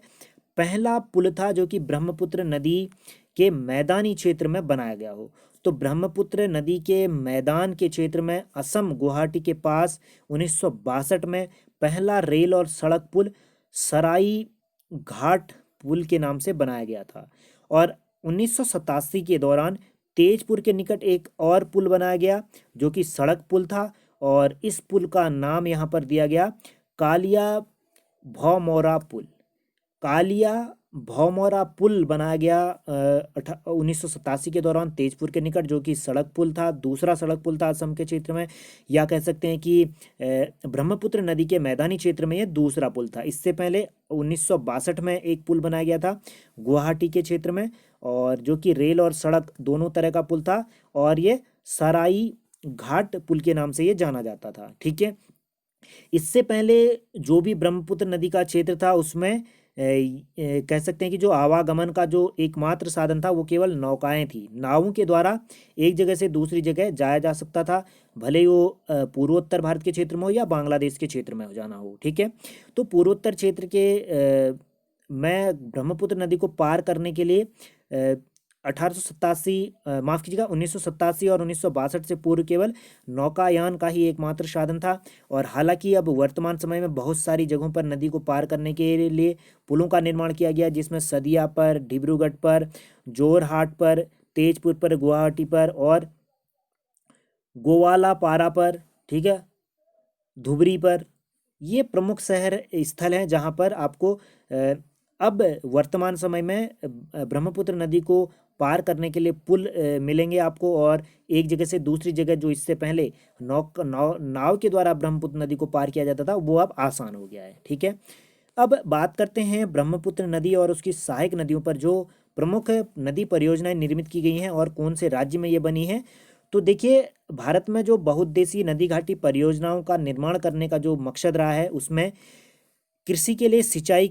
पहला पुल था जो कि ब्रह्मपुत्र नदी के मैदानी क्षेत्र में बनाया गया हो। तो ब्रह्मपुत्र नदी के मैदान के क्षेत्र में असम गुवाहाटी के पास 1962 में पहला रेल और सड़क पुल सराई घाट पुल के नाम से बनाया गया था। और 1987 के दौरान तेजपुर के निकट एक और पुल बनाया गया जो कि सड़क पुल था, और इस पुल का नाम यहाँ पर दिया गया कालिया भौमौरा पुल। कालिया भौमौरा पुल बनाया गया 1987 के दौरान तेजपुर के निकट, जो कि सड़क पुल था, दूसरा सड़क पुल था असम के क्षेत्र में, या कह सकते हैं कि ब्रह्मपुत्र नदी के मैदानी क्षेत्र में यह दूसरा पुल था। इससे पहले 1962 में एक पुल बनाया गया था गुवाहाटी के क्षेत्र में, और जो कि रेल और सड़क दोनों तरह का पुल था, और ये सराई घाट पुल के नाम से ये जाना जाता था। ठीक है। इससे पहले जो भी ब्रह्मपुत्र नदी का क्षेत्र था उसमें कह सकते हैं कि जो आवागमन का जो एकमात्र साधन था वो केवल नौकाएं थी। नावों के द्वारा एक जगह से दूसरी जगह जाया जा सकता था, भले ही वो पूर्वोत्तर भारत के क्षेत्र में हो या बांग्लादेश के क्षेत्र में हो जाना हो। ठीक है। तो पूर्वोत्तर क्षेत्र के में ब्रह्मपुत्र नदी को पार करने के लिए 1987 और 1962 से पूर्व केवल नौकायान का ही एकमात्र साधन था। और हालांकि अब वर्तमान समय में बहुत सारी जगहों पर नदी को पार करने के लिए पुलों का निर्माण किया गया, जिसमें सदिया पर, डिब्रूगढ़ पर, जोरहाट पर, तेजपुर पर, गुवाहाटी पर और गोवालापारा पर, ठीक है, धुबरी पर। ये प्रमुख शहर स्थल हैं जहाँ पर आपको अब वर्तमान समय में ब्रह्मपुत्र नदी को पार करने के लिए पुल मिलेंगे आपको, और एक जगह से दूसरी जगह जो इससे पहले नाव के द्वारा ब्रह्मपुत्र नदी को पार किया जाता था वो अब आसान हो गया है। ठीक है। अब बात करते हैं ब्रह्मपुत्र नदी और उसकी सहायक नदियों पर जो प्रमुख नदी परियोजनाएं निर्मित की गई हैं और कौन से राज्य में ये बनी है। तो देखिए, भारत में जो बहुउद्देशीय नदी घाटी परियोजनाओं का निर्माण करने का जो मकसद रहा है उसमें कृषि के लिए सिंचाई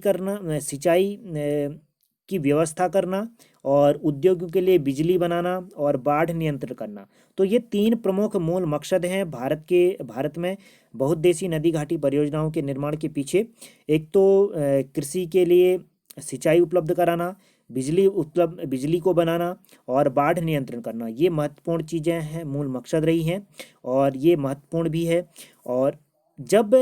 की व्यवस्था करना और उद्योगों के लिए बिजली बनाना और बाढ़ नियंत्रण करना। तो ये 3 प्रमुख मूल मकसद हैं भारत में बहुउद्देशीय नदी घाटी परियोजनाओं के निर्माण के पीछे। एक तो कृषि के लिए सिंचाई उपलब्ध कराना, बिजली को बनाना और बाढ़ नियंत्रण करना, ये महत्वपूर्ण चीज़ें हैं, मूल मकसद रही हैं और ये महत्वपूर्ण भी है। और जब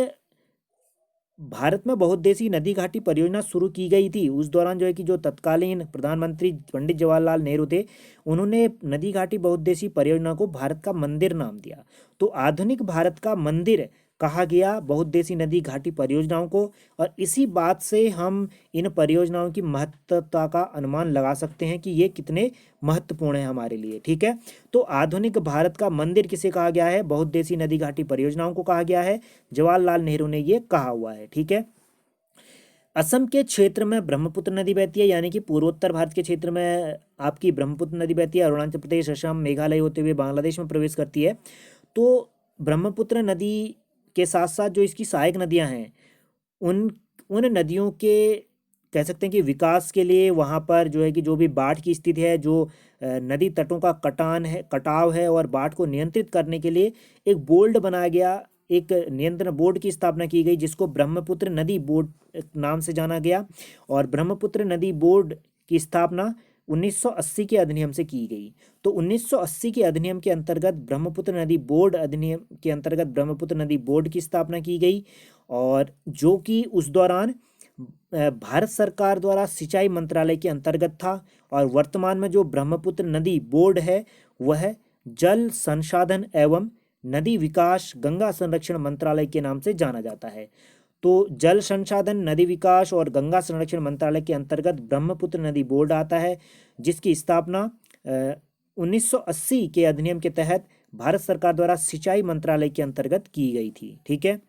भारत में बहुउद्देशीय नदी घाटी परियोजना शुरू की गई थी, उस दौरान जो है कि जो तत्कालीन प्रधानमंत्री पंडित जवाहरलाल नेहरू थे, उन्होंने नदी घाटी बहुउद्देशीय परियोजना को भारत का मंदिर नाम दिया। तो आधुनिक भारत का मंदिर कहा गया बहुउद्देशीय नदी घाटी परियोजनाओं को, और इसी बात से हम इन परियोजनाओं की महत्वता का अनुमान लगा सकते हैं कि ये कितने महत्वपूर्ण है हमारे लिए। ठीक है, तो आधुनिक भारत का मंदिर किसे कहा गया है? बहुउद्देशीय नदी घाटी परियोजनाओं को कहा गया है। जवाहरलाल नेहरू ने ये कहा हुआ है। ठीक है, असम के क्षेत्र में ब्रह्मपुत्र नदी बहती है, यानी कि पूर्वोत्तर भारत के क्षेत्र में आपकी ब्रह्मपुत्र नदी बहती है। अरुणाचल प्रदेश, असम, मेघालय होते हुए बांग्लादेश में प्रवेश करती है। तो ब्रह्मपुत्र नदी के साथ साथ जो इसकी सहायक नदियां हैं, उन उन नदियों के कह सकते हैं कि विकास के लिए वहाँ पर जो है कि जो भी बाढ़ की स्थिति है, जो नदी तटों का कटाव है और बाढ़ को नियंत्रित करने के लिए एक बोर्ड बनाया गया, एक नियंत्रण बोर्ड की स्थापना की गई, जिसको ब्रह्मपुत्र नदी बोर्ड नाम से जाना गया। और ब्रह्मपुत्र नदी बोर्ड की स्थापना 1980 के अधिनियम से की गई। तो 1980 के अधिनियम के अंतर्गत ब्रह्मपुत्र नदी बोर्ड अधिनियम के अंतर्गत ब्रह्मपुत्र नदी बोर्ड की स्थापना की गई, और जो कि उस दौरान भारत सरकार द्वारा सिंचाई मंत्रालय के अंतर्गत था। और वर्तमान में जो ब्रह्मपुत्र नदी बोर्ड है, वह जल संसाधन एवं नदी विकास गंगा संरक्षण मंत्रालय के नाम से जाना जाता है। तो जल संसाधन, नदी विकास और गंगा संरक्षण मंत्रालय के अंतर्गत ब्रह्मपुत्र नदी बोर्ड आता है, जिसकी स्थापना 1980 के अधिनियम के तहत भारत सरकार द्वारा सिंचाई मंत्रालय के अंतर्गत की गई थी। ठीक है,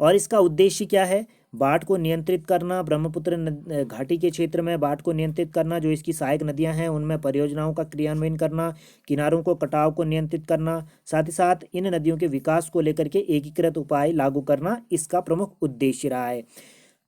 और इसका उद्देश्य क्या है? बाढ़ को नियंत्रित करना, ब्रह्मपुत्र घाटी के क्षेत्र में बाढ़ को नियंत्रित करना, जो इसकी सहायक नदियां हैं उनमें परियोजनाओं का क्रियान्वयन करना, किनारों को कटाव को नियंत्रित करना, साथ ही साथ इन नदियों के विकास को लेकर के एकीकृत उपाय लागू करना, इसका प्रमुख उद्देश्य रहा है।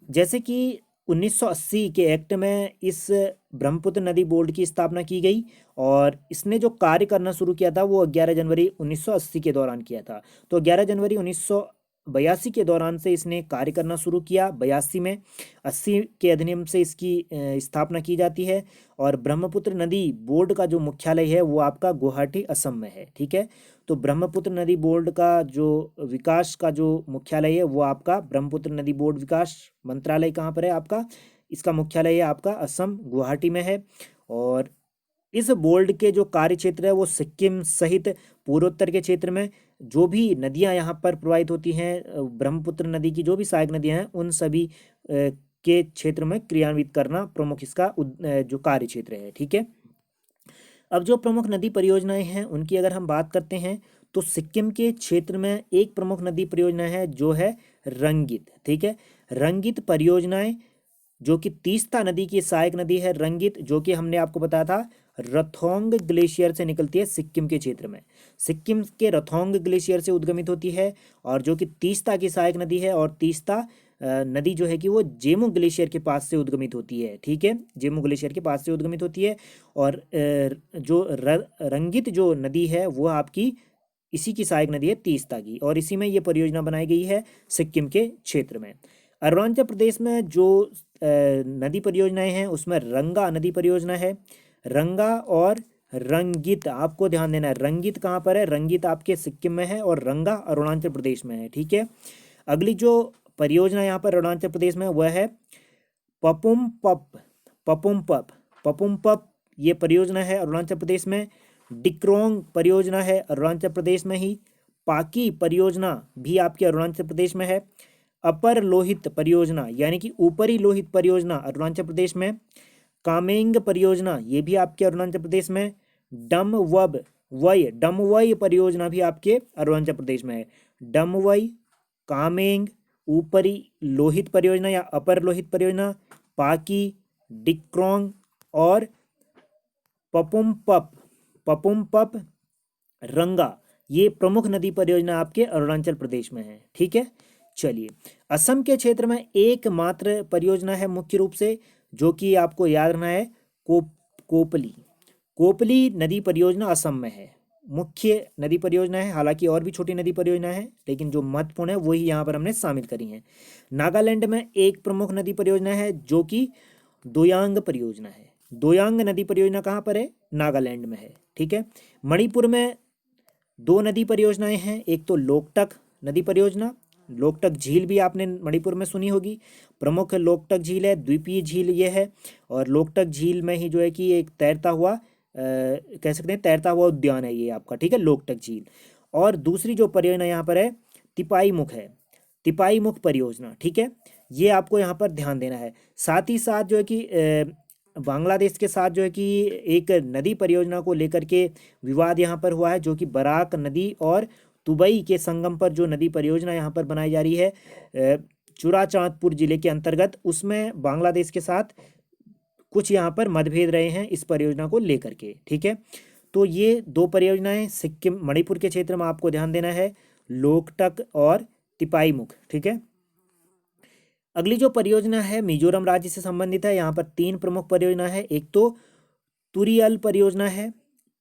जैसे कि 1980 के एक्ट में इस ब्रह्मपुत्र नदी बोर्ड की स्थापना की गई, और इसने जो कार्य करना शुरू किया था वो 11 जनवरी 1980 के दौरान किया था। तो 11 जनवरी 1982 के दौरान से इसने कार्य करना शुरू किया। 82 में 80 के अधिनियम से इसकी स्थापना की जाती है। और ब्रह्मपुत्र नदी बोर्ड का जो मुख्यालय है वो आपका गुवाहाटी, असम में है। ठीक है, तो ब्रह्मपुत्र नदी बोर्ड का जो विकास का जो मुख्यालय है वो आपका ब्रह्मपुत्र नदी बोर्ड विकास मंत्रालय कहाँ पर है आपका? इसका मुख्यालय है आपका असम, गुवाहाटी में है। और इस बोर्ड के जो कार्य क्षेत्र है वो सिक्किम सहित पूर्वोत्तर के क्षेत्र में जो भी नदियां यहाँ पर प्रवाहित होती हैं, ब्रह्मपुत्र नदी की जो भी सहायक नदियां हैं, उन सभी के क्षेत्र में क्रियान्वित करना प्रमुख इसका जो कार्य क्षेत्र है। ठीक है, अब जो प्रमुख नदी परियोजनाएं हैं उनकी अगर हम बात करते हैं, तो सिक्किम के क्षेत्र में एक प्रमुख नदी परियोजना है जो है रंगित। ठीक है, रंगित परियोजनाएं जो कि तीस्ता नदी की सहायक नदी है रंगित, जो कि हमने आपको बताया था रथोंग ग्लेशियर से निकलती है सिक्किम के क्षेत्र में। सिक्किम के रथोंग ग्लेशियर से उद्गमित होती है, और जो कि तीस्ता की सहायक नदी है। और तीस्ता नदी जो है कि वो जेमू ग्लेशियर के पास से उद्गमित होती है। ठीक है, जेमू ग्लेशियर के पास से उद्गमित होती है। और जो रंगित जो नदी है वो आपकी इसी की सहायक नदी है तीस्ता की, और इसी में ये परियोजना बनाई गई है सिक्किम के क्षेत्र में। अरुणाचल प्रदेश में जो नदी परियोजनाएं हैं उसमें रंगा नदी परियोजना है। रंगा और रंगित आपको ध्यान देना है। रंगित कहाँ पर है? रंगित आपके सिक्किम में है और रंगा अरुणाचल प्रदेश में है। ठीक है, अगली जो परियोजना यहाँ पर अरुणाचल प्रदेश में वह है पपुम पप। पपुम पप पपुम पप ये परियोजना है अरुणाचल प्रदेश में। डिक्रोंग परियोजना है अरुणाचल प्रदेश में ही। पाकी परियोजना भी आपके अरुणाचल प्रदेश में है। अपर लोहित परियोजना यानी कि ऊपरी लोहित परियोजना अरुणाचल प्रदेश में। कामेंग परियोजना ये भी आपके अरुणाचल प्रदेश में। डमवई परियोजना भी आपके अरुणाचल प्रदेश में है। डमवई, कामेंग, ऊपरी लोहित परियोजना या अपर लोहित परियोजना, पाकी, डिक्रोंग और पपुम पप रंगा, ये प्रमुख नदी परियोजना आपके अरुणाचल प्रदेश में है। ठीक है, चलिए असम के क्षेत्र में एकमात्र परियोजना है मुख्य रूप से जो कि आपको याद रखना है, कोपली। कोपली नदी परियोजना असम में है, मुख्य नदी परियोजना है। हालांकि और भी छोटी नदी परियोजना है, लेकिन जो महत्वपूर्ण है वही यहाँ पर हमने शामिल करी हैं। नागालैंड में एक प्रमुख नदी परियोजना है जो कि दोयांग परियोजना है। दोयांग नदी परियोजना कहाँ पर है? नागालैंड में है। ठीक है। मणिपुर में दो नदी परियोजनाएं हैं, एक तो लोकटक नदी परियोजना, लोकटक झील भी आपने मणिपुर में सुनी होगी। प्रमुख लोकटक झील है, द्वीपीय झील ये है, और लोकटक झील में ही जो है कि एक तैरता हुआ कह सकते हैं तैरता हुआ उद्यान है ये आपका। ठीक है, लोकटक झील। और दूसरी जो परियोजना यहाँ पर है तिपाई मुख है, तिपाई मुख परियोजना। ठीक है, ये आपको यहाँ पर ध्यान देना है। साथ ही साथ जो है कि बांग्लादेश के साथ जो है कि एक नदी परियोजना को लेकर के विवाद यहाँ पर हुआ है, जो कि बराक नदी और तुबई के संगम पर जो नदी परियोजना यहाँ पर बनाई जा रही है चुराचांदपुर जिले के अंतर्गत, उसमें बांग्लादेश के साथ कुछ यहाँ पर मतभेद रहे हैं इस परियोजना को लेकर के। ठीक है, तो ये दो परियोजनाएं सिक्किम मणिपुर के क्षेत्र में आपको ध्यान देना है, लोकटक और तिपाई मुख। ठीक है, अगली जो परियोजना है मिजोरम राज्य से संबंधित है। यहाँ पर तीन प्रमुख परियोजना है, एक तो तुरियल परियोजना है,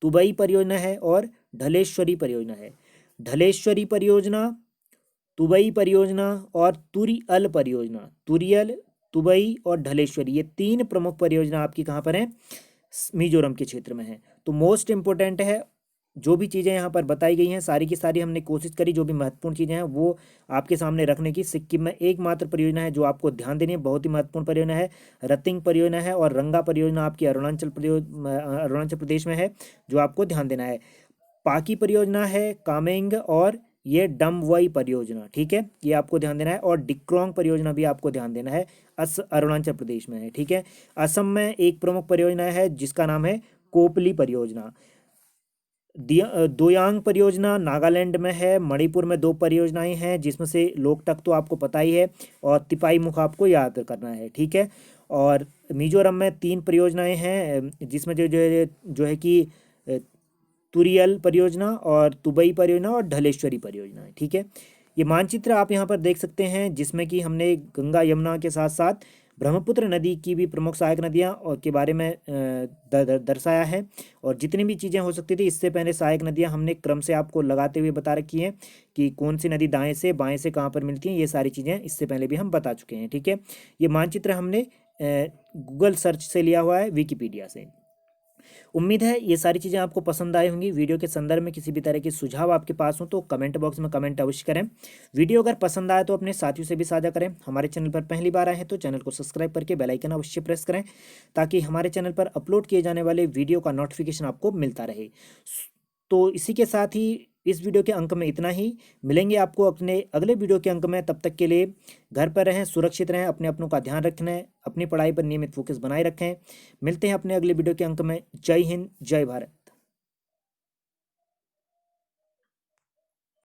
तुबई परियोजना है और ढलेश्वरी परियोजना है। ढलेश्वरी परियोजना, तुबई परियोजना और तुरियल परियोजना, तुरियल, तुबई और ढलेश्वरी, ये तीन प्रमुख परियोजना आपकी कहाँ पर हैं? मिजोरम के क्षेत्र में है। तो मोस्ट इम्पोर्टेंट है, जो भी चीज़ें यहाँ पर बताई गई हैं सारी की सारी हमने कोशिश करी, जो भी महत्वपूर्ण चीज़ें हैं वो आपके सामने रखने की। सिक्किम में एकमात्र परियोजना है जो आपको ध्यान देनी है, बहुत ही महत्वपूर्ण परियोजना है, रतिंग परियोजना है, और रंगा परियोजना आपकी अरुणाचल प्रदेश में है, जो आपको ध्यान देना है। पाकी परियोजना है कामेंग, और ये डमवई परियोजना। ठीक है, ये आपको ध्यान देना है। और डिक्रोंग परियोजना भी आपको ध्यान देना है, अरुणाचल प्रदेश में है। ठीक है, असम में एक प्रमुख परियोजना है जिसका नाम है कोपली परियोजना। दोयांग परियोजना नागालैंड में है। मणिपुर में दो परियोजनाएं हैं, जिसमें से लोकटक तो आपको पता ही है, और तिपाई मुख आपको याद करना है। ठीक है, और मिजोरम में तीन परियोजनाएं हैं, जिसमें जो है कि तुरियल परियोजना और तुबई परियोजना और ढलेश्वरी परियोजना है। ठीक है, ये मानचित्र आप यहाँ पर देख सकते हैं, जिसमें कि हमने गंगा यमुना के साथ साथ ब्रह्मपुत्र नदी की भी प्रमुख सहायक नदियाँ और के बारे में दर्शाया है, और जितनी भी चीज़ें हो सकती थी इससे पहले सहायक नदियाँ हमने क्रम से आपको लगाते हुए बता रखी हैं कि कौन सी नदी दाएं से बाएं से कहाँ पर मिलती हैं, ये सारी चीज़ें इससे पहले भी हम बता चुके हैं। ठीक है, ये मानचित्र हमने गूगल सर्च से लिया हुआ है, विकिपीडिया से। उम्मीद है ये सारी चीज़ें आपको पसंद आई होंगी। वीडियो के संदर्भ में किसी भी तरह के सुझाव आपके पास हो तो कमेंट बॉक्स में कमेंट अवश्य करें। वीडियो अगर पसंद आए तो अपने साथियों से भी साझा करें। हमारे चैनल पर पहली बार आए हैं तो चैनल को सब्सक्राइब करके बेल आइकन अवश्य प्रेस करें, ताकि हमारे चैनल पर अपलोड किए जाने वाले वीडियो का नोटिफिकेशन आपको मिलता रहे। तो इसी के साथ ही इस वीडियो के अंक में इतना ही। मिलेंगे आपको अपने अगले वीडियो के अंक में, तब तक के लिए घर पर रहें, सुरक्षित रहें, अपने अपनों का ध्यान रखें, अपनी पढ़ाई पर नियमित फोकस बनाए रखें। मिलते हैं अपने अगले वीडियो के अंक में। जय हिंद, जय भारत।